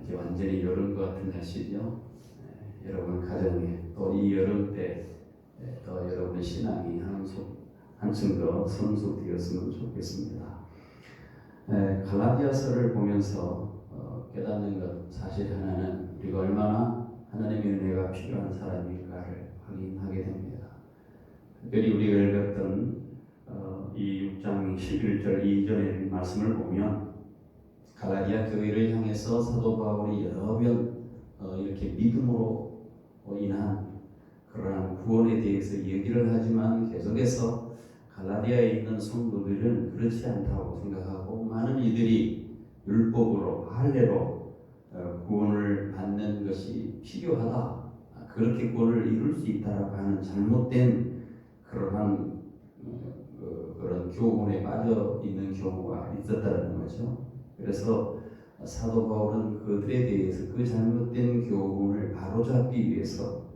이제 완전히 여름 것 같은 날씨죠. 여러분 가정에 또 이 여름 때 또 여러분의 신앙이 한층 더 성숙되었으면 좋겠습니다. 갈라디아서를 보면서 깨닫는 것 사실 하나는 우리가 얼마나 하나님의 은혜가 필요한 사람일까를 확인하게 됩니다. 특별히 우리가 읽었던 이 6장 11절 이전의 말씀을 보면 갈라디아 교회를 향해서 사도 바울이 여러 번 이렇게 믿음으로 인한 그러한 구원에 대해서 얘기를 하지만 계속해서 갈라디아에 있는 성도들은 그렇지 않다고 생각하고 많은 이들이 율법으로 할례로 구원을 받는 것이 필요하다, 그렇게 구원을 이룰 수 있다라고 하는 잘못된 그러한 그런 교훈에 빠져 있는 경우가 있었다는 거죠. 그래서 사도 바울은 그들에 대해서 그 잘못된 교훈을 바로잡기 위해서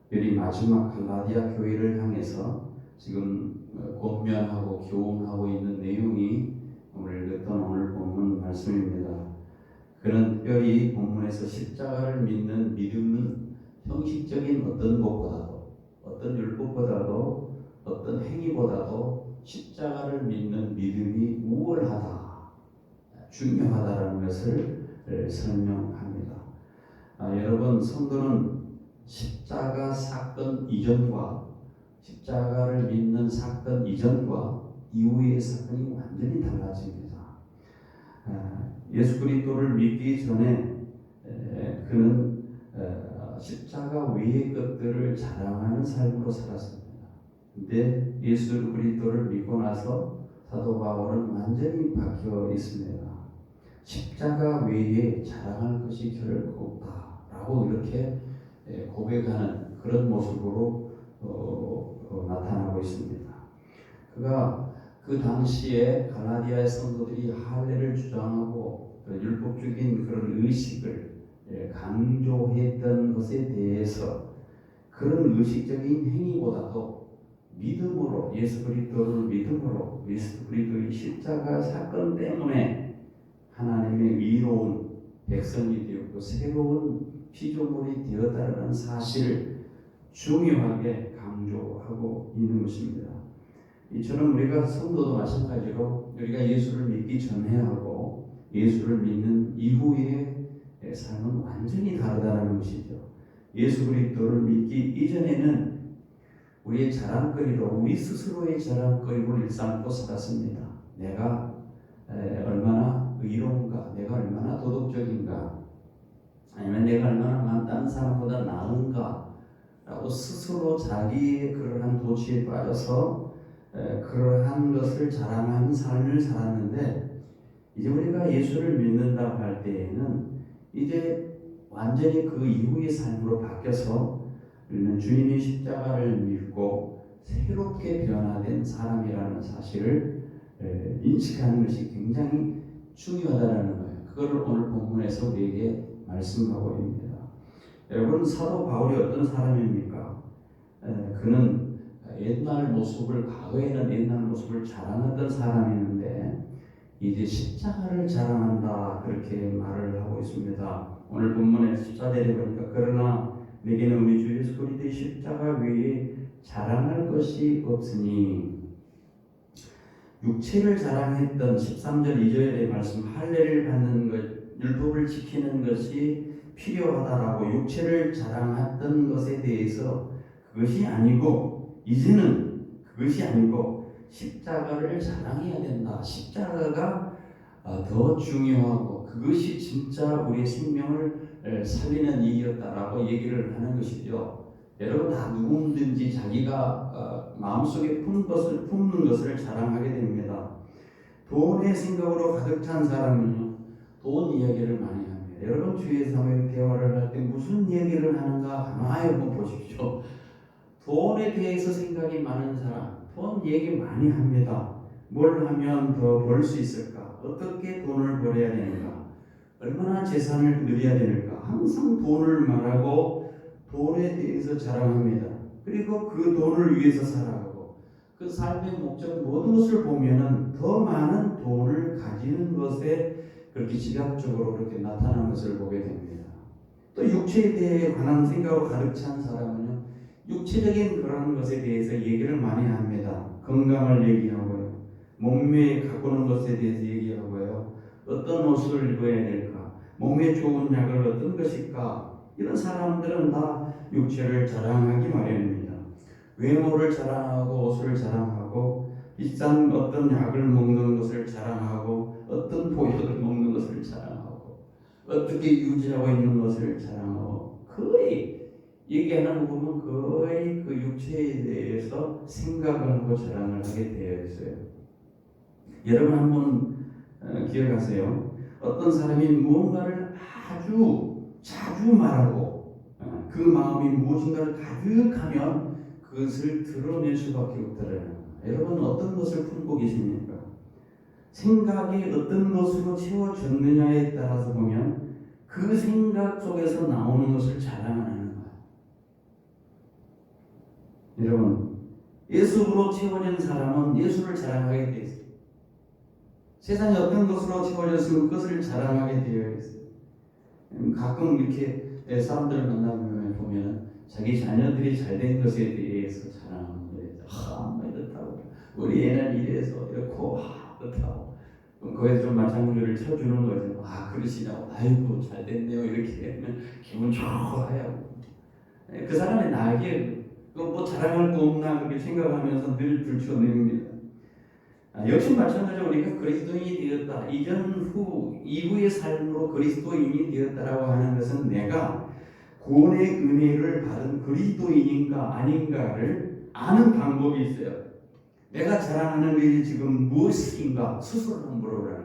특별히 마지막 갈라디아 교회를 향해서 지금 권면하고 교훈하고 있는 내용이 오늘 읽었던 오늘 본문 말씀입니다. 그는 특별히 본문에서 십자가를 믿는 믿음은 형식적인 어떤 것보다도, 어떤 율법보다도, 어떤 행위보다도 십자가를 믿는 믿음이 우월하다, 중요하다라는 것을 설명합니다. 여러분, 성도는 십자가 사건 이전과 십자가를 믿는 사건 이전과 이후의 사건이 완전히 달라집니다. 예수 그리스도를 믿기 전에 그는 십자가 외의 것들을 자랑하는 삶으로 살았습니다. 근데 예수 그리스도를 믿고 나서 사도 바울은 완전히 바뀌어 있습니다. 십자가 외에 자랑할 것이 결코 없다라고 이렇게 고백하는 그런 모습으로 나타나고 있습니다. 그가 그 당시에 갈라디아의 성도들이 할례를 주장하고 율법적인 그런 의식을 강조했던 것에 대해서 그런 의식적인 행위보다도 믿음으로, 예수 그리스도를 믿음으로, 예수 그리스도의 십자가 사건 때문에 하나님의 의로운 백성이 되었고 새로운 피조물이 되었다는 사실을 중요하게 강조하고 있는 것입니다. 이처럼 우리가 성도도 마찬가지로 우리가 예수를 믿기 전에 하고 예수를 믿는 이후의 삶은 완전히 다르다는 것이죠. 예수 그리스도를 믿기 이전에는 우리의 자랑거리로, 우리 스스로의 자랑거리로 일삼고 살았습니다. 내가 얼마나 의로운가, 내가 얼마나 도덕적인가, 아니면 내가 얼마나 다른 사람보다 나은가 라고 스스로 자기의 그러한 도취에 빠져서 그러한 것을 자랑하는 삶을 살았는데, 이제 우리가 예수를 믿는다고 할 때에는 이제 완전히 그 이후의 삶으로 바뀌어서 우리는 주님의 십자가를 믿고 새롭게 변화된 사람이라는 사실을 인식하는 것이 굉장히 중요하다는 거예요. 그걸 오늘 본문에서 우리에게 말씀하고 있습니다. 여러분, 사도 바울이 어떤 사람입니까? 그는 옛날 모습을, 과거에는 옛날 모습을 자랑하던 사람이었는데 이제 십자가를 자랑한다, 그렇게 말을 하고 있습니다. 오늘 본문에 14절에 보니까 그러나 내게는 우리 주 예수 그리스도의 십자가 외에 자랑할 것이 없으니, 육체를 자랑했던 13절 2절의 말씀, 할례를 받는 것, 율법을 지키는 것이 필요하다라고 육체를 자랑했던 것에 대해서 그것이 아니고, 이제는 그것이 아니고 십자가를 자랑해야 된다. 십자가가 더 중요하고 그것이 진짜 우리의 생명을 살리는 일이었다라고 얘기를 하는 것이죠. 여러분, 다 누구든지 자기가 마음속에 품는 것을 자랑하게 됩니다. 돈의 생각으로 가득 찬 사람은요, 돈 이야기를 많이 합니다. 여러분, 주위에서 대화를 할 때 무슨 얘기를 하는가 가만히 한번 보십시오. 돈에 대해서 생각이 많은 사람, 돈 얘기 많이 합니다. 뭘 하면 더 벌 수 있을까? 어떻게 돈을 벌어야 되는가? 얼마나 재산을 늘려야 되는가? 항상 돈을 말하고 돈에 대해서 자랑합니다. 그리고 그 돈을 위해서 살아가고 그 삶의 목적 모든 것을 보면은 더 많은 돈을 가지는 것에 그렇게 집약적으로 그렇게 나타나는 것을 보게 됩니다. 또 육체에 대해 관한 생각으로 가득 찬 사람은요, 육체적인 그런 것에 대해서 얘기를 많이 합니다. 건강을 얘기하고요, 몸매에 가꾸는 것에 대해서 얘기하고요, 어떤 옷을 입어야 될까, 몸에 좋은 약을 어떤 것일까. 이런 사람들은 다 육체를 자랑하기 마련입니다. 외모를 자랑하고 옷을 자랑하고 비싼 어떤 약을 먹는 것을 자랑하고 어떤 보약을 먹는 것을 자랑하고 어떻게 유지하고 있는 것을 자랑하고, 거의 얘기하는 거 보면 거의 그 육체에 대해서 생각을 하고 자랑을 하게 되어 있어요. 여러분 한번 기억하세요. 어떤 사람이 무언가를 아주 자주 말하고 그 마음이 무엇인가를 가득하면 그것을 드러낼 수밖에 없더라고요. 여러분 어떤 것을 품고 계십니까? 생각이 어떤 것으로 채워졌느냐에 따라서 보면 그 생각 속에서 나오는 것을 자랑하는 거예요. 여러분, 예수로 채워진 사람은 예수를 자랑하게 되어 있어요. 세상에 어떤 것으로 채워졌으면 그것을 자랑하게 되어 있어요. 가끔 이렇게 사람들을 만나면 보면 자기 자녀들이 잘된 것에 대해서 자랑하는 거예요. 뭐 이렇다고, 우리 애는 이래서 이렇고 그렇다고. 거기에 좀 마찬가지를 쳐주는 거죠. 그러시냐고, 아이고 잘됐네요, 이렇게 하면 기분 좋아요. 그 사람의 나에게 뭐 자랑할 거 없나 그렇게 생각하면서 늘 들춰냅니다. 역시 마찬가지로 우리가 그리스도인이 되었다, 이전 후 이후의 삶으로 그리스도인이 되었다라고 하는 것은 내가 구원의 은혜를 받은 그리스도인인가 아닌가를 아는 방법이 있어요. 내가 자랑하는 일이 지금 무엇인가 스스로 한번 물어보라는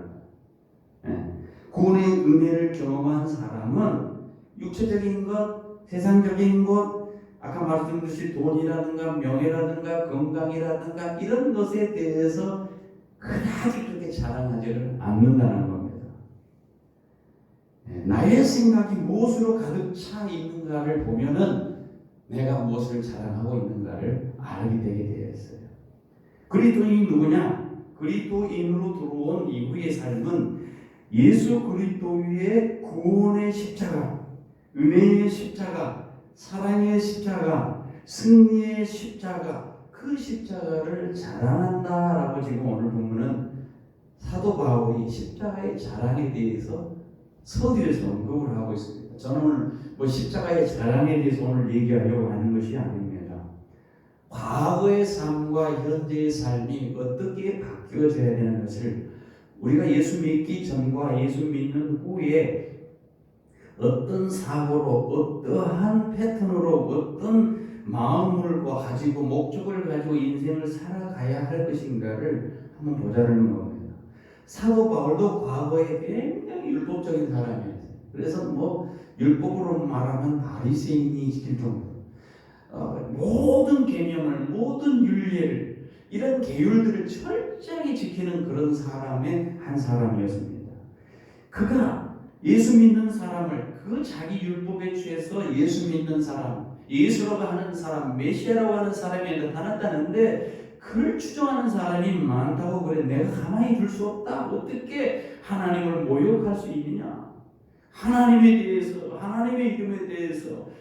거예요. 구원의 은혜를 경험한 사람은 육체적인 것, 세상적인 것, 아까 말씀드렸듯이 돈이라든가 명예라든가 건강이라든가 이런 것에 대해서 그다지 그렇게 자랑하지를 않는다는 겁니다. 나의 생각이 무엇으로 가득 차 있는가를 보면은 내가 무엇을 자랑하고 있는가를 알게 되게 되어 있어요. 그리스도인이 누구냐? 그리스도인으로 들어온 이후의 삶은 예수 그리스도의 구원의 십자가, 은혜의 십자가, 사랑의 십자가, 승리의 십자가, 그 십자가를 자랑한다라고 지금 오늘 본문은 사도 바울이 십자가의 자랑에 대해서 서두에서 언급을 하고 있습니다. 저는 오늘 뭐 십자가의 자랑에 대해서 오늘 얘기하려고 하는 것이 아닙니다. 과거의 삶과 현재의 삶이 어떻게 바뀌어져야 되는 것을 우리가 예수 믿기 전과 예수 믿는 후에 어떤 사고로, 어떠한 패턴으로, 어떤 마음을 가지고 목적을 가지고 인생을 살아가야 할 것인가를 한번 보자는 겁니다. 사도 바울도 과거에 굉장히 율법적인 사람이었어요. 그래서 뭐 율법으로 말하면 바리새인이 시킬 정도로 모든 계명을, 모든 율례를, 이런 계율들을 철저히 지키는 그런 사람의 한 사람이었습니다. 그가 예수 믿는 사람을, 그 자기 율법에 취해서 예수 믿는 사람, 예수라고 하는 사람, 메시아라고 하는 사람이 나타났다는데 그를 추종하는 사람이 많다고 그래. 내가 가만히 둘 수 없다. 어떻게 하나님을 모욕할 수 있느냐? 하나님에 대해서, 하나님의 이름에 대해서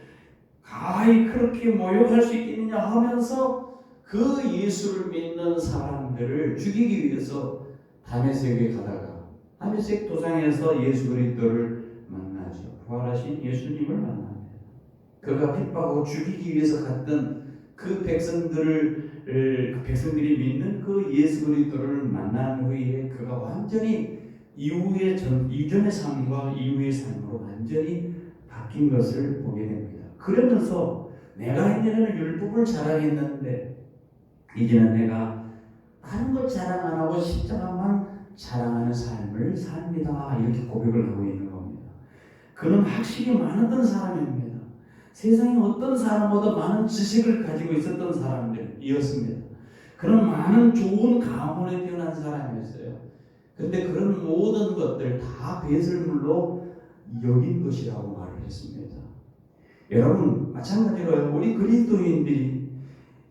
가히 그렇게 모욕할 수 있겠느냐 하면서 그 예수를 믿는 사람들을 죽이기 위해서 다메섹에 가다가 다메섹 도상에서 예수 그리스도를 만나죠. 부활하신 예수님을 만납니다. 그가 핍박하고 죽이기 위해서 갔던 그 백성들이 믿는 그 예수 그리스도를 만난 후에 그가 완전히 이전의 삶과 이후의 삶으로 완전히 바뀐 것을 보게 됩니다. 그러면서 내가 옛날에는 율법을 자랑했는데 이제는 내가 다른 것 자랑 안 하고 십자가만 자랑하는 삶을 삽니다. 이렇게 고백을 하고 있는 겁니다. 그는 확실히 많았던 사람입니다. 세상에 어떤 사람보다 많은 지식을 가지고 있었던 사람들이었습니다. 그런 많은 좋은 가문에 태어난 사람이었어요. 그런데 그런 모든 것들 다 배설물로 여긴 것이라고 말을 했습니다. 여러분 마찬가지로 우리 그리스도인들이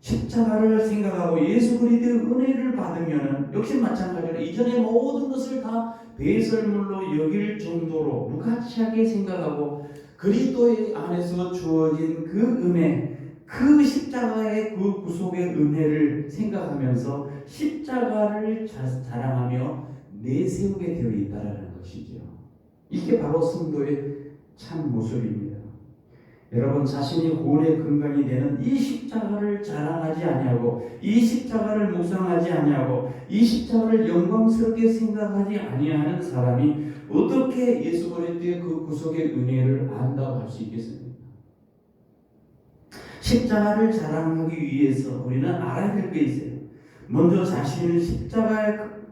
십자가를 생각하고 예수 그리스도의 은혜를 받으면 역시 마찬가지로 이전의 모든 것을 다 배설물로 여길 정도로 무가치하게 생각하고 그리스도의 안에서 주어진 그 은혜, 그 십자가의 그 구속의 은혜를 생각하면서 십자가를 자랑하며 내세우게 되어 있다는 것이죠. 이게 바로 성도의 참 모습입니다. 여러분, 자신이 구원의 근간이 되는 이 십자가를 자랑하지 아니하고 이 십자가를 묵상하지 아니하고 이 십자가를 영광스럽게 생각하지 아니하는 사람이 어떻게 예수 그리스도의 그 구속의 은혜를 안다고 할 수 있겠습니까? 십자가를 자랑하기 위해서 우리는 알아야 될 게 있어요. 먼저 자신을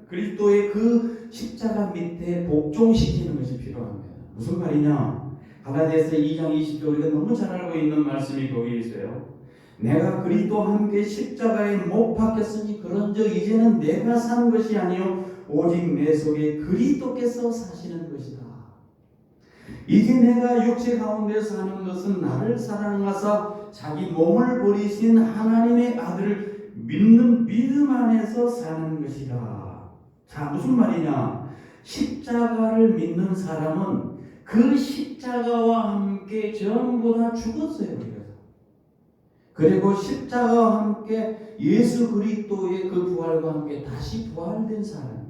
그리스도의 그 십자가 밑에 복종시키는 것이 필요합니다. 무슨 말이냐? 갈라디아서 2장 20절 우리가 너무 잘 알고 있는 말씀이 거기 있어요. 내가 그리스도와 함께 십자가에 못 박혔으니 그런즉 이제는 내가 사는 것이 아니요 오직 내 속에 그리스도께서 사시는 것이다. 이제 내가 육체 가운데 사는 것은 나를 사랑하사 자기 몸을 버리신 하나님의 아들을 믿는 믿음 안에서 사는 것이다. 자, 무슨 말이냐? 십자가를 믿는 사람은 그 십자가와 함께 전부 다 죽었어요. 우리가. 그리고 십자가와 함께 예수 그리스도의 그 부활과 함께 다시 부활된 사람,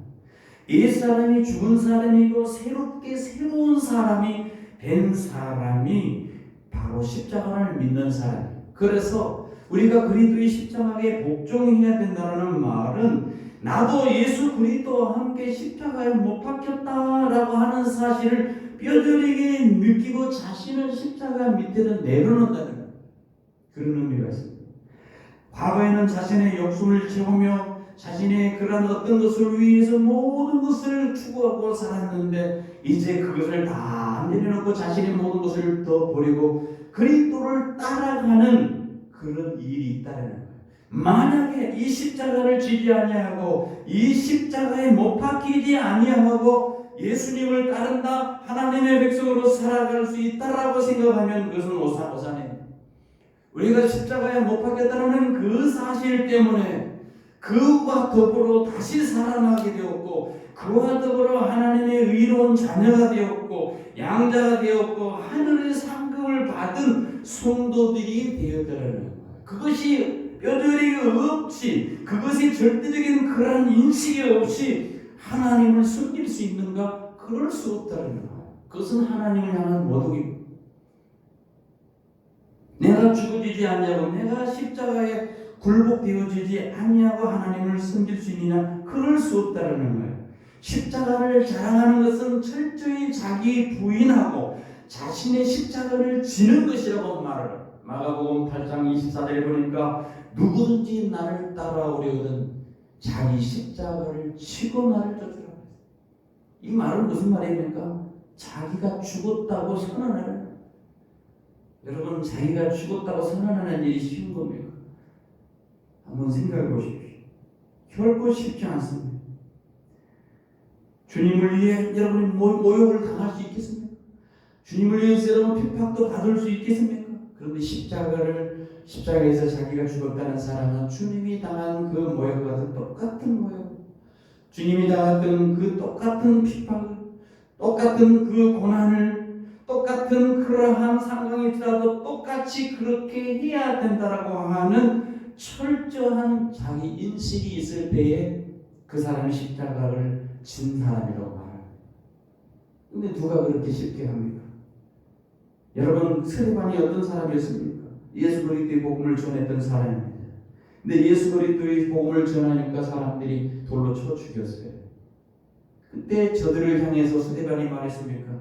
옛 사람이 죽은 사람이고 새롭게 새로운 사람이 된 사람이 바로 십자가를 믿는 사람. 그래서 우리가 그리스도의 십자가에 복종해야 된다는 말은 나도 예수 그리스도와 함께 십자가에 못 박혔다라고 하는 사실을 뼈저리게 느끼고 자신을 십자가 밑에는 내려놓는다는 그런 의미가 있습니다. 과거에는 자신의 욕심을 채우며 자신의 그런 어떤 것을 위해서 모든 것을 추구하고 살았는데 이제 그것을 다 내려놓고 자신의 모든 것을 더 버리고 그리스도를 따라가는 그런 일이 있다는 거예요. 만약에 이 십자가를 지지 아니하고 이 십자가에 못 박히지 아니하고 예수님을 따른다, 하나님의 백성으로 살아갈 수 있다라고 생각하면 그것은 오산이에요. 우리가 십자가에 못 박혔다는 그 사실 때문에 그와 더불어 다시 살아나게 되었고 그와 더불어 하나님의 의로운 자녀가 되었고 양자가 되었고 하늘의 상급을 받은 성도들이 되었다는 거예요. 그것이 뼈저리기 없이 그것이 절대적인 그러한 인식이 없이 하나님을 숨길 수 있는가? 그럴 수 없다는 거예요. 그것은 하나님을 향한 모독입니다. 내가 죽어지지 아니하고 내가 십자가에 굴복되어지지 아니하고 하나님을 섬길 수 있느냐? 그럴 수 없다는 거예요. 십자가를 자랑하는 것은 철저히 자기 부인하고 자신의 십자가를 지는 것이라고 말을. 마가복음 8장 24절에 보니까 누구든지 나를 따라오려거든 자기 십자가를 지고 나를 쫓으라. 이 말은 무슨 말입니까? 자기가 죽었다고 선언하는. 여러분, 자기가 죽었다고 선언하는 일이 쉬운 겁니까? 한번 생각해 보십시오. 결코 쉽지 않습니다. 주님을 위해 여러분이 모욕을 당할 수 있겠습니까? 주님을 위해서 여러분 핍박도 받을 수 있겠습니까? 그런데 십자가에서 자기가 죽었다는 사람은 주님이 당한 그 모욕과 똑같은 모욕, 주님이 당했던 그 똑같은 핍박을, 똑같은 그 고난을, 똑같은 그러한 상황이더라도 똑같이 그렇게 해야 된다라고 하는 철저한 자기 인식이 있을 때에 그 사람이 십자가를 진 사람이라고 말합니다. 근데 누가 그렇게 쉽게 합니까? 여러분, 스데반이 어떤 사람이었습니까? 예수 그리스도의 복음을 전했던 사람입니다. 근데 예수 그리스도의 복음을 전하니까 사람들이 돌로 쳐 죽였어요. 그때 저들을 향해서 스데반이 말했습니까?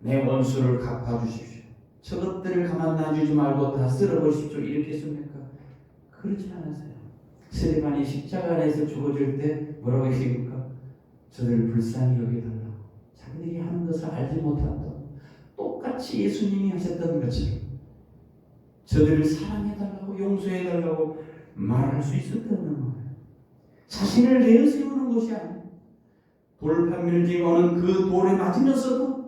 내 원수를 갚아주십시오. 저것들을 가만 놔주지 말고 다 쓸어버리십시오. 이렇게 했습니까? 그렇지 않았어요. 스데반이 십자가 안에서 죽어질 때 뭐라고 했습니까? 저들을 불쌍히 여겨달라고. 자기들이 하는 것을 알지 못한다. 똑같이 예수님이 하셨던 것처럼 저들을 사랑해달라고 용서해달라고 말할 수 있었다는 거예요. 자신을 내어세우는 것이 아니에요. 돌판 밀지가 오는 그 돌에 맞으면서도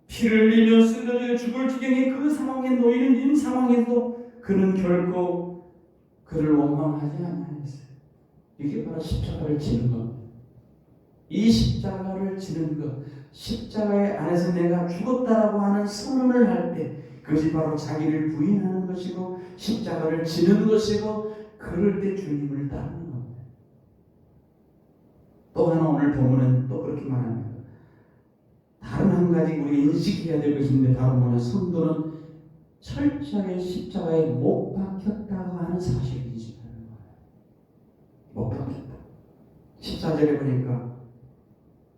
피를 흘리며 쓰러져 죽을 지경에 그 상황에 놓이는 이 상황에도 그는 결코 그를 원망하지 아니하였어요. 이게 바로 십자가를 지는 겁니다. 이 십자가를 지는 것, 십자가의 안에서 내가 죽었다라고 하는 선언을 할 때 그것이 바로 자기를 부인하는 것이고 십자가를 지는 것이고 그럴 때 주님을 따르는 겁니다. 또 하나 오늘 본문은 또 그렇게 말합니다. 다른 한 가지 우리가 인식해야 될 것인데 바로 뭐냐, 성도는 철저하게 십자가에 못 박혔다고 하는 사실을 인식하는 거예요. 못 박혔다. 14절에 보니까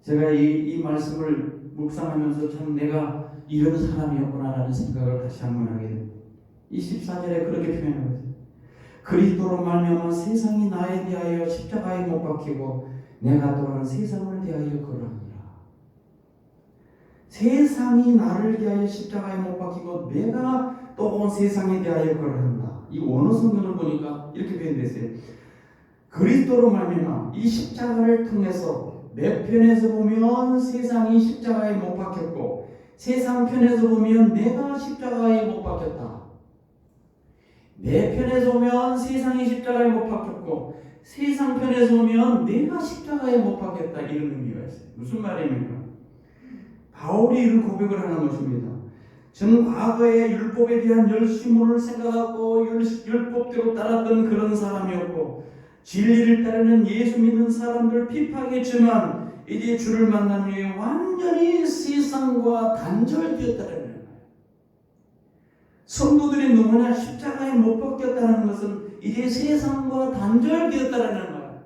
제가 이 말씀을 묵상하면서 참 내가 이런 사람이었구나라는 생각을 다시 한번 하게 됩니다. 이 14절에 그렇게 표현하고 있어요. 그리스도로 말미암아 세상이 나에 대하여 십자가에 못 박히고 내가 또한 세상을 대하여 그러하니라. 세상이 나를 대하여 십자가에 못 박히고 내가 또 세상에 대하여 그러한다. 이 원어 성경을 보니까 이렇게 표현됐어요. 그리스도로 말미암아 이 십자가를 통해서 내 편에서 보면 세상이 십자가에 못 박혔고 세상 편에서 보면 내가 십자가에 못 박혔다. 내 편에서 보면 세상이 십자가에 못 박혔고 세상 편에서 보면 내가 십자가에 못 박혔다. 이런 의미가 있어요. 무슨 말입니까? 바울이 이런 고백을 하는 것입니다. 저는 과거에 율법에 대한 열심을 생각하고 율법대로 따랐던 그런 사람이었고 진리를 따르는 예수 믿는 사람들 핍박했지만 이제 주를 만난 후에 완전히 세상과 단절되었다는 거예요. 성도들이 너무나 십자가에 못 박혔다는 것은 이제 세상과 단절되었다는 거예요.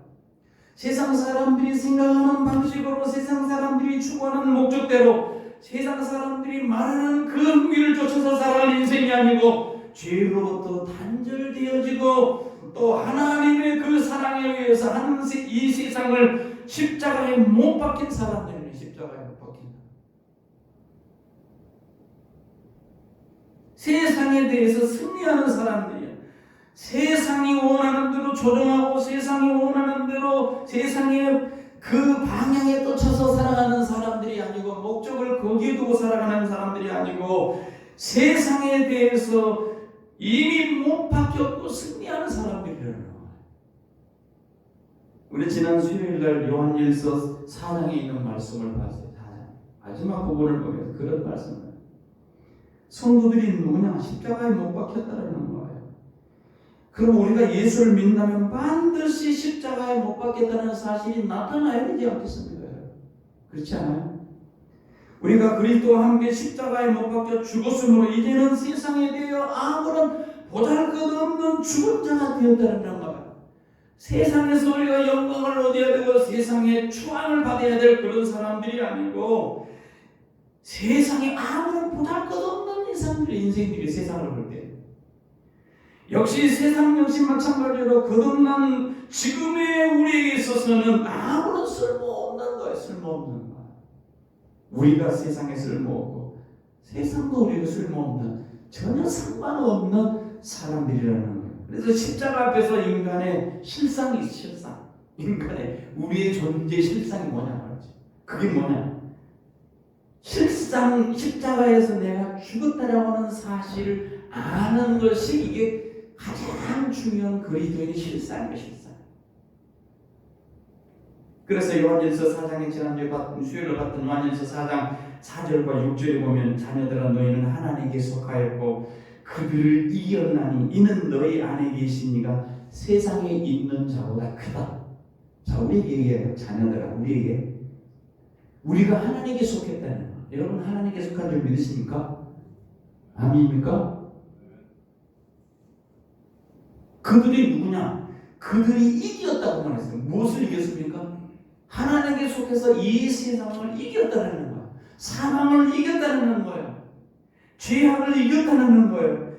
세상 사람들이 생각하는 방식으로 세상 사람들이 추구하는 목적대로 세상 사람들이 말하는 그 흥미를 쫓아서 살아가는 인생이 아니고 죄로부터 단절되어지고 또 하나님의 그 사랑에 의해서 하는 이 세상을 십자가에 못 박힌 사람들이네. 십자가에 못 박힌다. 세상에 대해서 승리하는 사람들이야. 세상이 원하는 대로 조종하고 세상이 원하는 대로 세상의 그 방향에 쫓아서 살아가는 사람들이 아니고 목적을 거기에 두고 살아가는 사람들이 아니고 세상에 대해서 이미 못 박혔고 승리하는 사람들이라는 거예요. 우리 지난 수요일날 요한일서 4장에 있는 말씀을 봤어요. 4장 마지막 부분을 보면서 그런 말씀을 성도들이 누구냐? 십자가에 못 박혔다라는 거예요. 그럼 우리가 예수를 믿는다면 반드시 십자가에 못 박혔다는 사실이 나타나야 되지 않겠습니까? 그렇지 않아요? 우리가 그리스도와 함께 십자가에 못 박혀 죽었으므로 이제는 세상에 대하여 아무런 보잘것없는 죽은 자가 되었다는 거예요. 세상에서 우리가 영광을 얻어야 되고 세상에 추앙을 받아야 될 그런 사람들이 아니고 세상에 아무런 보잘것없는 인생들의 인생들이 세상을 볼 때 역시 세상 역시 마찬가지로 거듭난 지금의 우리에게 있어서는 아무런 쓸모없는 거예요. 쓸모없는 거. 우리가 세상에 쓸모없고 세상도 우리가 쓸모없는 전혀 상관없는 사람들이라는 거예요. 그래서 십자가 앞에서 인간의 실상이 있어. 실상. 인간의 우리의 존재 실상이 뭐냐 말이지. 그게 뭐냐. 실상 십자가에서 내가 죽었다라고 하는 사실을 아는 것이 이게 가장 중요한 그리스도인의 실상이에요. 실상. 그래서 요한일서 4장에 지난주에 수요일에 봤던 요한일서 4장 4절과 6절에 보면 자녀들아 너희는 하나님께 속하였고 그들을 이겼나니 이는 너희 안에 계신 이가 세상에 있는 자보다 크다. 자, 우리에게 얘기해요. 자녀들아 우리에게 우리가 하나님께 속했다는 거예요. 여러분 하나님께 속한 줄 믿으십니까? 아멘입니까? 그들이 누구냐? 그들이 이겼다고 말했어요. 무엇을 이겼습니까? 하나님께 속해서 이 세상을 이겼다는 거예요. 사망을 이겼다는 거예요. 죄악을 이겼다는 거예요.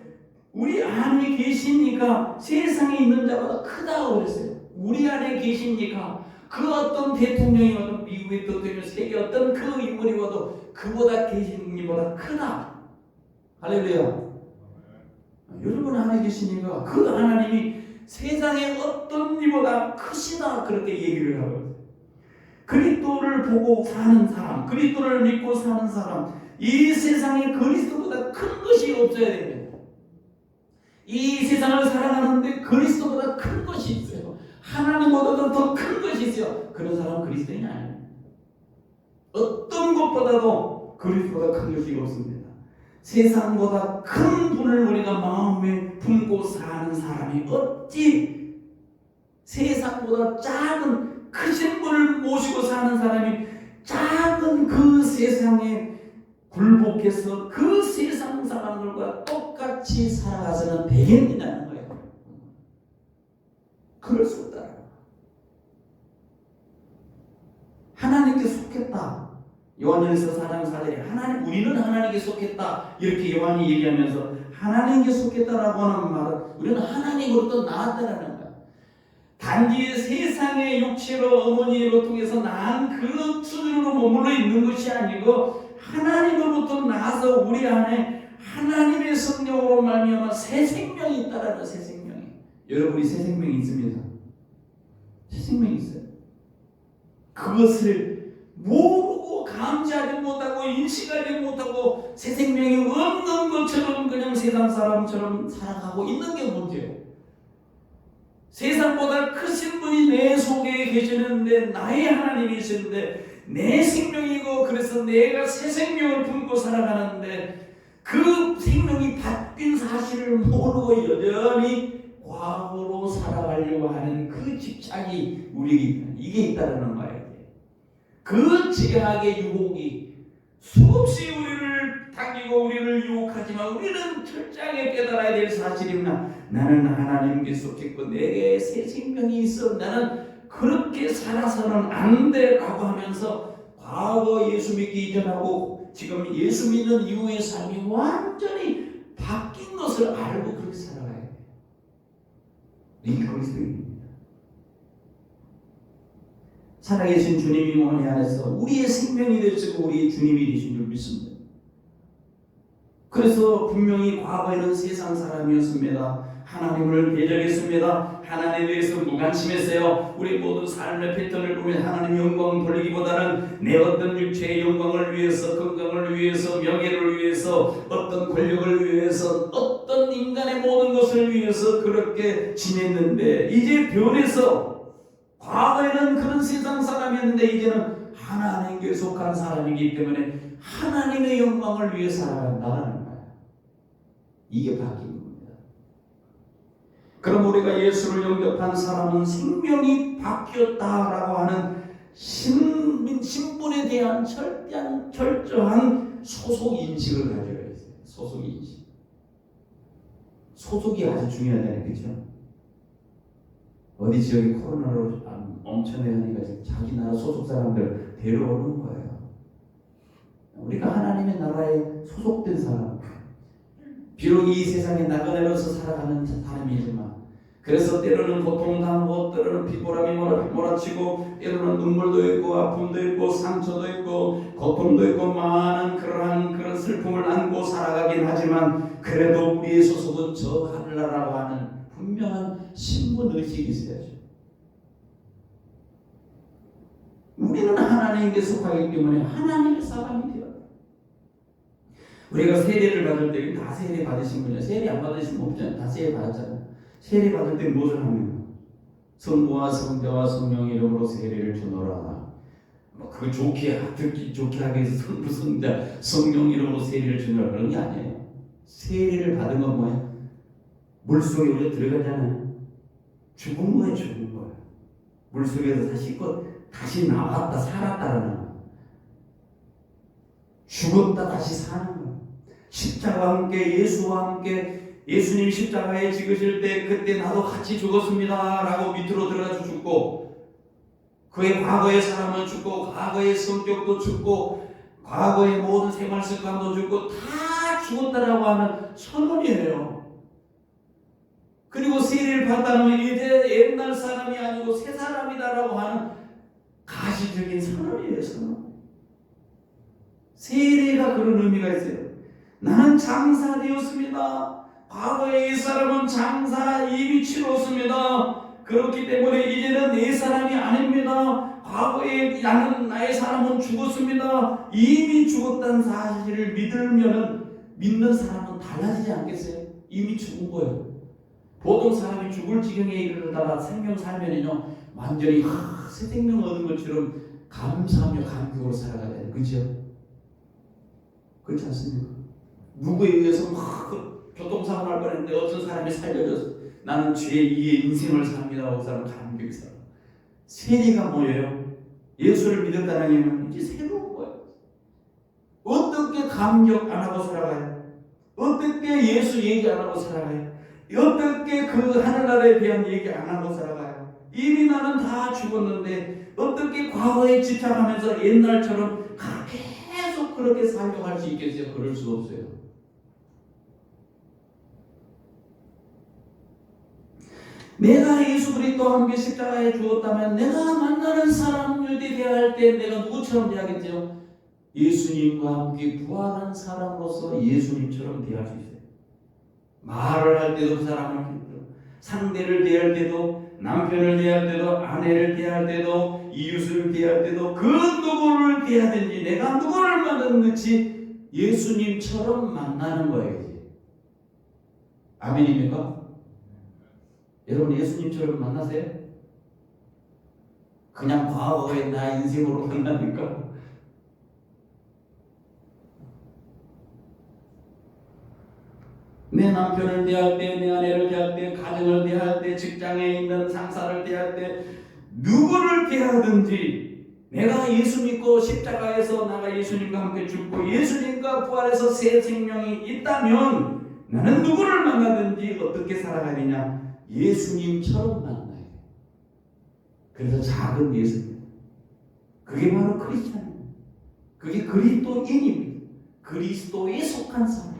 우리 안에 계시니까 세상에 있는 자보다 크다고 그랬어요. 우리 안에 계시니까 그 어떤 대통령이 와도 미국의 대통령 세계 어떤 그 인물이 와도 그보다 계신 이보다 크다. 할렐루야. 여러분 안에 계시니까 그 하나님이 세상의 어떤 이보다 크시다 그렇게 얘기를 하고 있어요. 그리스도를 보고 사는 사람, 그리스도를 믿고 사는 사람, 이 세상에 그리스도보다 큰 것이 없어야 됩니다. 이 세상을 살아가는데 그리스도보다 큰 것이 있어요. 하나님보다도 더 큰 것이 있어요. 그런 사람은 그리스도인이 아니에요. 어떤 것보다도 그리스도보다 큰 것이 없습니다. 세상보다 큰 분을 우리가 마음에 품고 사는 사람이 어찌 세상보다 작은 크신 분을 모시고 사는 사람이 작은 그 세상에 굴복해서 그 세상 사람들과 똑같이 살아가서는 되겠느냐는 거예요. 그럴 수 없다. 하나님께 속했다. 요한일서 4장 4절에 하나님, 우리는 하나님께 속했다 이렇게 요한이 얘기하면서 하나님께 속했다라고 하는 말은 우리는 하나님으로부터 나왔다라는 거야. 단지 세상의 육체로 어머니로 통해서 낳은 그 수준으로 머물러 있는 것이 아니고 하나님으로부터 나와서 우리 안에 하나님의 성령으로 말미암아 새 생명이 있다라는, 새 생명이. 여러분이 새 생명이 있습니다. 새 생명이 있어요. 그것을 모르고 감지하지 못하고 인식하지 못하고 새 생명이 없는 것처럼 그냥 세상 사람처럼 살아가고 있는 게 문제예요. 세상보다 크신 분이 내 속에 계시는데, 나의 하나님이 계시는데 내 생명이고, 그래서 내가 새 생명을 품고 살아가는데 그 생명이 바뀐 사실을 모르고 여전히 과거로 살아가려고 하는 그 집착이 우리에게 이게 있다는 거예요. 그 죄악의 유혹이 수없이 우리를 당기고 우리를 유혹하지만 우리는 철저하게 깨달아야 될 사실입니다. 나는 하나님께 속했고 내게 새 생명이 있어, 나는 그렇게 살아서는 안 돼 라고 하면서 과거 예수 믿기 이전하고 지금 예수 믿는 이후의 삶이 완전히 바뀐 것을 알고 그렇게 살아가야 돼요. 이게 그리스도입니다. 살아계신 주님이 우리 안에서 우리의 생명이 되시고 우리의 주님이 되신 줄 믿습니다. 그래서 분명히 과거에는 세상 사람이었습니다. 하나님을 배척했습니다. 하나님에 대해서 무관심했어요. 우리 모든 삶의 패턴을 보면 하나님 영광 돌리기보다는 내 어떤 육체의 영광을 위해서, 건강을 위해서, 명예를 위해서, 어떤 권력을 위해서, 어떤 인간의 모든 것을 위해서 그렇게 지냈는데, 이제 변해서 과거에는 그런 세상 사람이었는데 이제는 하나님께 속한 사람이기 때문에 하나님의 영광을 위해 살아간다는 거예요. 이게 바뀐 겁니다. 그럼 우리가 예수를 영접한 사람은 생명이 바뀌었다라고 하는 신분에 대한 철저한 소속인식을 가져야 있어요. 소속인식. 소속이 아주 중요하다는 거죠. 어디 지역에 코로나로 엄청나니까 자기 나라 소속 사람들 데려오는 거예요. 우리가 하나님의 나라에 소속된 사람, 비록 이 세상에 나그네로서 살아가는 사람이지만, 그래서 때로는 고통당하고 때로는 핏보람이 몰아치고 때로는 눈물도 있고 아픔도 있고 상처도 있고 고통도 있고 많은 그런 슬픔을 안고 살아가긴 하지만, 그래도 우리의 소속은 저 하늘나라라고 하는 분명한 신분의식이 있어야죠. 우리는 하나님께 속하기 때문에 하나님의 사람이 되어요. 우리가 세례를 받을 때 다 세례 받으신 분이에요. 세례 안 받으신 분 없잖아요. 다 세례 받았잖아요. 세례 받을 때 무엇을 합니까? 성부와 성자와 성령 이름으로 세례를 주노라. 그 듣기 좋게 하기 위해서 성부, 성자, 성령 이름으로 세례를 주노라 그런 게 아니에요. 세례를 받은 건 뭐예요? 물속에 우리가 들어가잖아요. 죽은 거예요, 죽은 거예요. 물속에서 다시 나왔다, 살았다라는 거예요. 죽었다, 다시 사는 거예요. 십자가와 함께, 예수와 함께, 예수님 십자가에 찍으실 때 그때 나도 같이 죽었습니다 라고 밑으로 들어가서 죽고, 그의 과거의 사람은 죽고, 과거의 성격도 죽고, 과거의 모든 생활 습관도 죽고, 다 죽었다라고 하는 선언이에요. 그리고 세례를 받다는 이제 옛날 사람이 아니고 새 사람이다라고 하는 가시적인 선언이에요. 선언. 세례가 그런 의미가 있어요. 나는 장사되었습니다. 과거의 이 사람은 장사 이미 치렀습니다. 그렇기 때문에 이제는 내 사람이 아닙니다. 과거에 나의 사람은 죽었습니다. 이미 죽었다는 사실을 믿는 사람은 달라지지 않겠어요? 이미 죽은 거예요. 보통 사람이 죽을 지경에 이르다가 생명 살면은요 완전히 새 생명 얻은 것처럼 감사하며 감격으로 살아가야 돼요. 그죠? 그렇지 않습니까? 누구에 의해서 교통사고 날 뻔했는데 어떤 사람이 살려줘서 나는 제2의 인생을 삽니다 하고 사람 감격이 살아. 세리가 뭐예요? 예수를 믿었다는 얘기는 이제 새로운 거예요. 어떻게 감격 안 하고 살아가요? 어떻게 예수 얘기 안 하고 살아가요? 어떻게 그 하늘나라에 대한 얘기 안 하고 살아가요? 이미 나는 다 죽었는데 어떻게 과거에 집착하면서 옛날처럼 계속 그렇게 살려고 할 수 있겠어요? 그럴 수 없어요. 내가 예수 그리스도와 함께 십자가에 죽었다면 내가 만나는 사람들에 대할 때 내가 누구처럼 대하겠죠? 예수님과 함께 부활한 사람으로서 예수님처럼 대할 수 있어요. 말을 할 때도 그 사람을 상대를 대할 때도 남편을 대할 때도 아내를 대할 때도 이웃을 대할 때도 그 누구를 대하든지 내가 누구를 만나든지 예수님처럼 만나는 거예요. 아멘입니까? 여러분 예수님처럼 만나세요? 그냥 과거의 나 인생으로 만납니까? 내 남편을 대할 때, 내 아내를 대할 때, 가정을 대할 때, 직장에 있는 상사를 대할 때 누구를 대하든지 내가 예수 믿고 십자가에서 나가 예수님과 함께 죽고 예수님과 부활해서 새 생명이 있다면 나는 누구를 만나든지 어떻게 살아가느냐? 예수님처럼 만나요. 그래서 작은 예수님. 그게 바로 크리스찬입니다. 그게 그리스도인입니다. 그리스도에 속한 사람.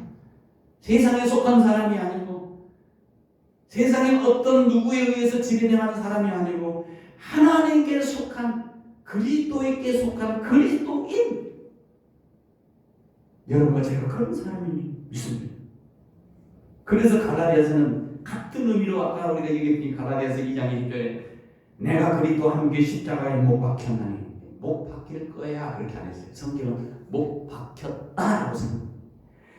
세상에 속한 사람이 아니고 세상에 어떤 누구에 의해서 지배당하는 사람이 아니고 하나님께 속한 그리스도에게 속한 그리스도인. 여러분과 제가 그런 사람이 있습니다. 그래서 갈라디아서는 같은 의미로 아까 우리가 얘기했던 갈라디아서 2장 20절에 내가 그리스도와 함께 십자가에 못 박혔나니 못 박힐 거야 그렇게 안 했어요. 성경은 못 박혔다라고 생각합니다.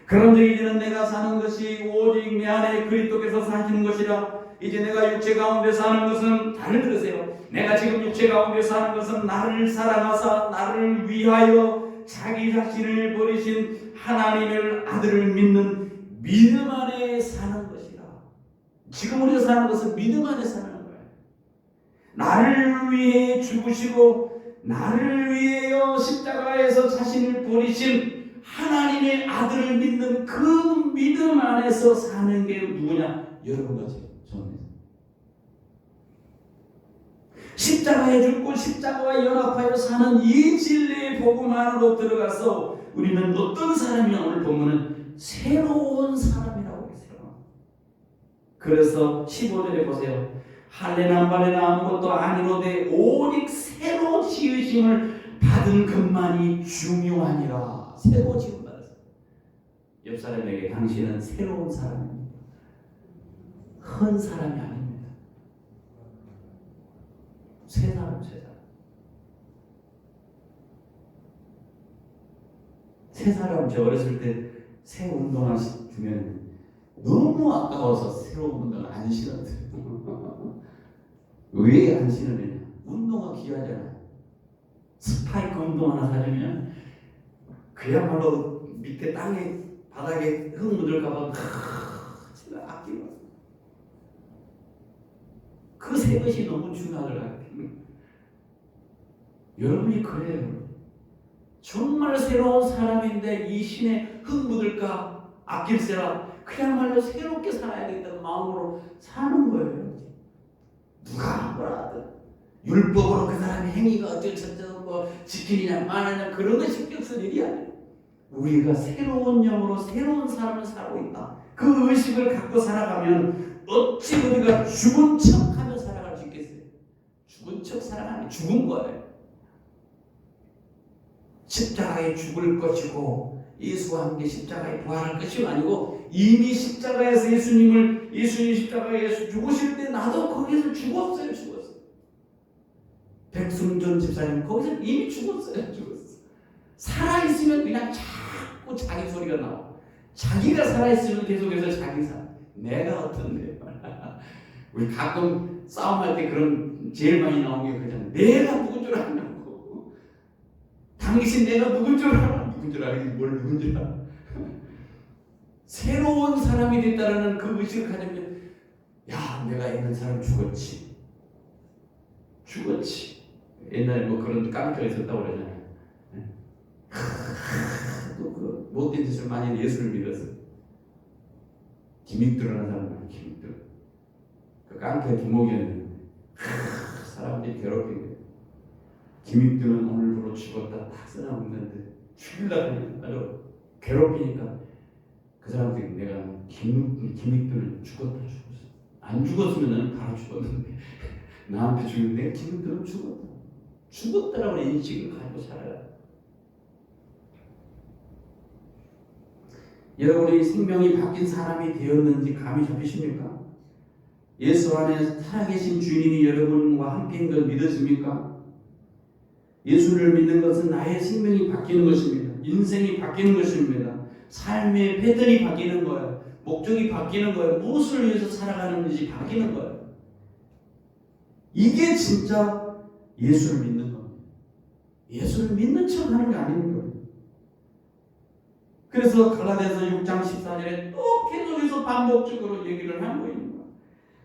그런즉 이제는 내가 사는 것이 오직 내 안에 그리스도께서 사시는 것이라. 이제 내가 육체 가운데 사는 것은 잘 들으세요. 내가 지금 육체 가운데 사는 것은 나를 사랑하사 나를 위하여 자기 자신을 버리신 하나님의 아들을 믿는 믿음 안에 사는 것이라. 지금 우리가 사는 것은 믿음 안에 사는 거예요. 나를 위해 죽으시고 나를 위하여 십자가에서 자신을 버리신 하나님의 아들을 믿는 그 믿음 안에서 사는 게 누구냐? 여러분과 저는. 십자가에 죽고 십자가와 연합하여 사는 이 진리의 복음 안으로 들어가서 우리는 어떤 사람이냐? 오늘 보면은 새로운 사람이라고 했어요. 그래서 15절에 보세요. 할례나 발례나 아무것도 아니로되 오직 새로 지으심을 받은 것만이 중요하니라. 새로 지음 받았어요. 옆 사람에게 당신은 새로운 사람입니다. 헌 사람이 아닙니다. 새 사람, 새 사람. 새 사람, 저 어렸을 때 새 운동화 주면 너무 아까워서 새로운 운동화 안 신었어요. 왜 안 신으느냐? 운동화 귀하잖아요. 스파이크 운동화 하나 사주면 그야말로 밑에 땅에 바닥에 흙 묻을까봐 진짜 아끼고 그 새 것이 너무 중요하더라고요. 여러분이 그래요. 정말 새로운 사람인데 이 신에 흙 묻을까 아낄세라 그야말로 새롭게 살아야겠다는 마음으로 사는 거예요. 누가 뭐라 하든 율법으로 그 사람의 행위가 어쩌고 뭐 지키느냐 마느냐 그런 거 신경 쓸 일이 아니에요. 우리가 새로운 영으로 새로운 삶을 살고 있다. 그 의식을 갖고 살아가면 어찌 우리가 죽은 척하며 살아갈 수 있겠어요? 죽은 척 살아가면 죽은 거예요. 십자가에 죽을 것이고 예수와 함께 십자가에 부활할 것이 아니고 이미 십자가에서 예수님 십자가에 죽으실 때 나도 거기서 죽었어요. 백승전 집사님 거기서 이미 죽었어요. 살아있으면 그냥 자꾸 자기 소리가 나와. 자기가 살아있으면 계속해서 자기 살. 내가 어떤데? 우리 가끔 싸움할 때 그런 제일 많이 나오는 게 그러잖아요. 내가 누군 줄 아냐고. 당신 내가 누군 줄 알아? 누군 줄 알아? 뭘 누군 줄 알아? 새로운 사람이 됐다라는 그 의식을 가지면 야, 내가 있는 사람 죽었지. 옛날에 뭐 그런 깡패가 있었다고 그러잖아요. 또 그 못된 짓을 많이 해서 예수를 믿어서 김익두라는 사람은 김익두. 그 깡패 두목이었는데 사람들이 괴롭힌 거예요. 김익두는 오늘부로 죽었다 딱 써놨는데 죽이려고 아주 괴롭히니까 그 사람들이 내가 김익두는 죽었다 죽었어. 안 죽었으면 나는 바로 죽었는데 나한테 죽는데 김익두는 죽었다라고 인식을 가지고 살아요. 여러분의 생명이 바뀐 사람이 되었는지 감이 잡히십니까? 예수 안에 살아계신 주님이 여러분과 함께인 걸 믿으십니까? 예수를 믿는 것은 나의 생명이 바뀌는 것입니다. 인생이 바뀌는 것입니다. 삶의 패턴이 바뀌는 거예요. 목적이 바뀌는 거예요. 무엇을 위해서 살아가는지 바뀌는 거예요. 이게 진짜 예수를 믿는 겁니다. 예수를 믿는 척 하는 게 아닌 거예요. 그래서 갈라디아서 6장 14절에 또 계속해서 반복적으로 얘기를 하고 있는 거예요.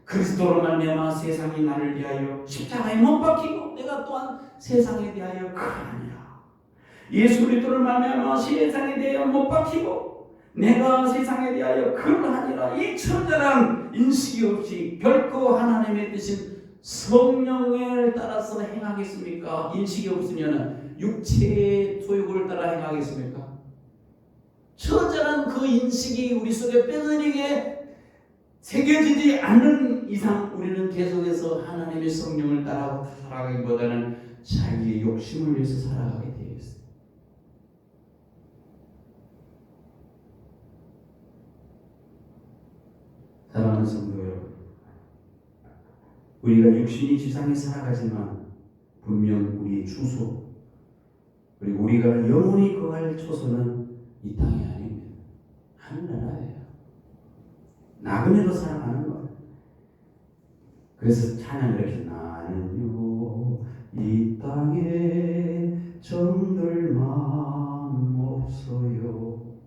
그리스도로 말미암아 세상이 나를 위하여 십자가에 못 박히고 내가 또한 세상에 대하여 그러하니라. 예수 그리스도를 말미암아 세상에 대하여 못 박히고 내가 세상에 대하여 그러하니라. 이 처절한 인식이 없이 결코 하나님의 뜻인 성령을 따라서 행하겠습니까? 인식이 없으면 육체의 소욕을 따라 행하겠습니까? 처절한 그 인식이 우리 속에 뼈저리게 새겨지지 않는 이상 우리는 계속해서 하나님의 성령을 따라 살아가기보다는 자기의 욕심을 위해서 살아가게 되어 있어요. 사랑하는 성도 여러분, 우리가 육신이 지상에 살아가지만 분명 우리의 주소 그리고 우리가 영원히 거할 초소는 이 땅이 아닙니다. 하늘나라예요. 나그네로 살아가는 거예요. 그래서 찬양을 이렇게 나는요 이 땅에 정들 마음 없어요.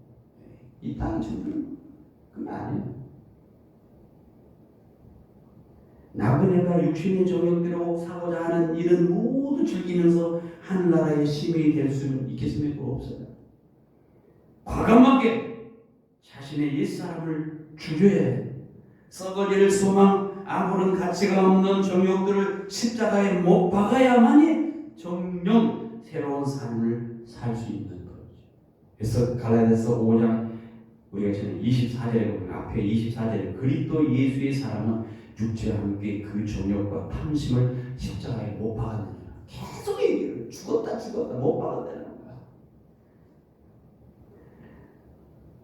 이 땅이 정들 그건 아니에요. 나그네가 육신의 정욕대로 사고자 하는 일은 모두 즐기면서 하늘나라의 시민이 될 수는 있겠습니까? 없어요. 과감하게 자신의 옛사람을 죽여야 해요. 썩어질 소망, 아무런 가치가 없는 정욕들을 십자가에 못 박아야만이 정령 새로운 삶을 살 수 있는 거죠. 그래서 갈라디아서 5장 우리가 전에 24절에 보면 앞에 24절에 그리스도 예수의 사람은 육체와 함께 그 정욕과 탐심을 십자가에 못 박았느냐. 계속 얘기를 죽었다 못 박았다는 거야.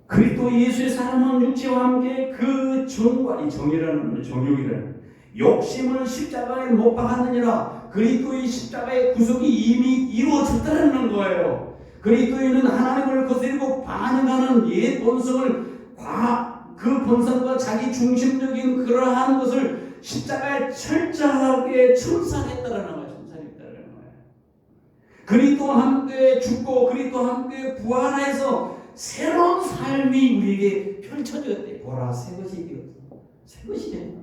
그리스도 예수의 사람은 육체와 함께 그 정과 이 정이라는 정욕이라는 욕심을 십자가에 못 박았느니라. 그리스도의 십자가의 구속이 이미 이루어졌다는 거예요. 그리스도인은 하나님을 거스리고 반응하는 옛 본성을 그 본성과 자기 중심적인 그러한 것을 십자가에 철저하게 청산했다라는 거예요. 청산했다라는 거예요. 그리스도와 함께 죽고 그리스도와 함께 부활해서 새로운 삶이 우리에게 펼쳐졌대. 보라, 새 것이 되었어. 새 것이 된다.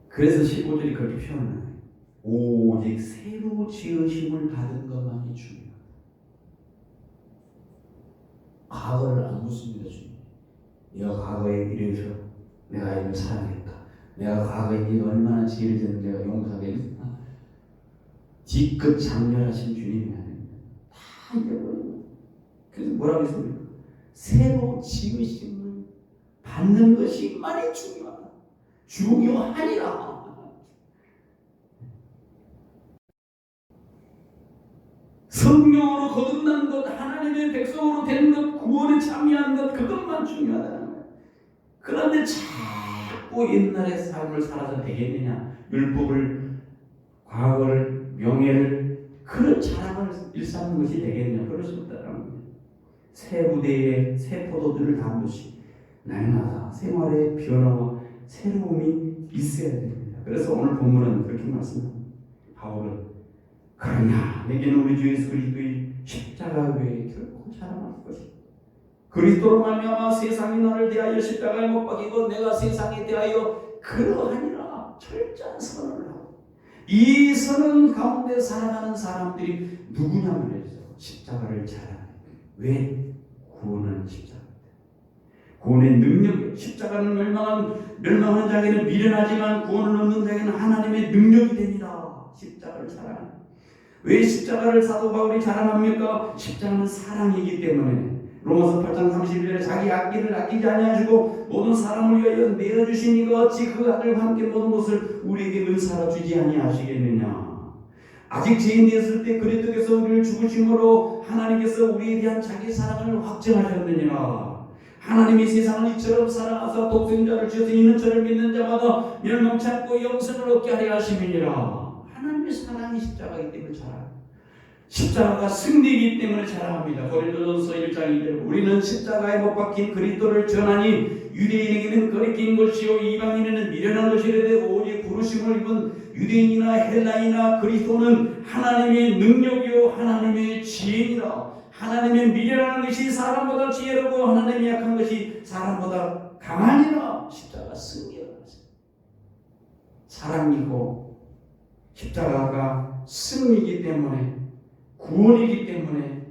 그래서 15절이 그렇게 표현해요. 오직 새로 지으심을 받은 것만이 중요하다. 과거를 안 묻습니다. 주님. 내가 과거에 이래서 내가 이걸 사랑했다. 내가 과거에 네가 얼마나 죄를 졌는데 내가 용서하겠나. 뒤끝 장렬하신 주님이 아닙니다. 다 잊어버립니다. 그래서 뭐라고 했습니까? 새로 지으심을 받는 것이 많이 중요하다. 중요하니라. 성령으로 거듭난 것, 하나님의 백성으로 된 것, 구원에 참여한 것, 그것만 중요하다는 거예요. 그런데 자꾸 옛날의 삶을 살아서 되겠느냐? 율법을, 과거를, 명예를, 그런 자랑을 일삼는 것이 되겠냐? 그럴 수 없다는 거예요. 새 부대에 새 포도주를 담은 것이 날마다 생활의 변화와 새로움이 있어야 됩니다. 그래서 오늘 본문은 그렇게 말씀합니다. 바울은 그러나 내게는 우리 주 예수 그리스도의 십자가 외에 결코 자랑할 것이 그리스도로 말미암아 세상이 나를 대하여 십자가에 못 박이고 내가 세상에 대하여 그러하니라 철저한 선언을 하고 이 선언 가운데 살아가는 사람들이 누구냐면 십자가를 자랑해. 왜? 구원은 십자가입니다. 구원의 능력, 십자가는 멸망하는 자에게는 미련하지만 구원을 얻는 자에게는 하나님의 능력이 됩니다. 십자가를 자랑합니다. 왜 십자가를 사도 바울이 자랑합니까? 십자가는 사랑이기 때문에. 로마서 8장 31절에 자기 악기를 아끼지 아니하시고 모든 사람을 위하여 내어주신 이가 어찌 그 아들과 함께 모든 것을 우리에게 은사로 주지 아니하시겠느냐. 아직 죄인 되었을 때 그리스도께서 우리를 죽으심으로 하나님께서 우리에 대한 자기 사랑을 확증하셨느니라. 하나님이 세상을 이처럼 사랑하사 독생자를 주셔서 이는 저를 믿는 자마다 멸망치 않고 영생을 얻게 하려 하심이니라. 하나님의 사랑이 십자가이기 때문에 자랑합니다. 십자가가 승리이기 때문에 자랑합니다. 고린도전서 1장 2절 우리는 십자가에 못 박힌 그리스도를 전하니 유대인에게는 거리낀 것이요 이방인에게는 미련한 것이라되 오직 부르심을 입은 유대인이나 헬라인이나 그리스도는 하나님의 능력이요 하나님의 지혜니라. 하나님의 미련한 것이 사람보다 지혜롭고 하나님의 약한 것이 사람보다 강하니라. 십자가 승리하라. 사랑이고 십자가가 승리이기 때문에 구원이기 때문에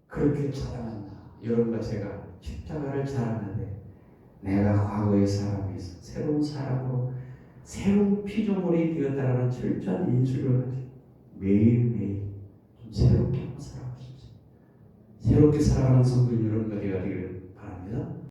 그렇게 자랑한다. 여러분과 제가 십자가를 자랑하는데 내가 과거의 사람에서 새로운 사람으로 새로운 피조물이 되었다라는 철저한 인식을 가지고 매일매일 좀 새롭게 살아가십시오. 새롭게 살아가는 성도인 여러분과 제가 되기를 바랍니다.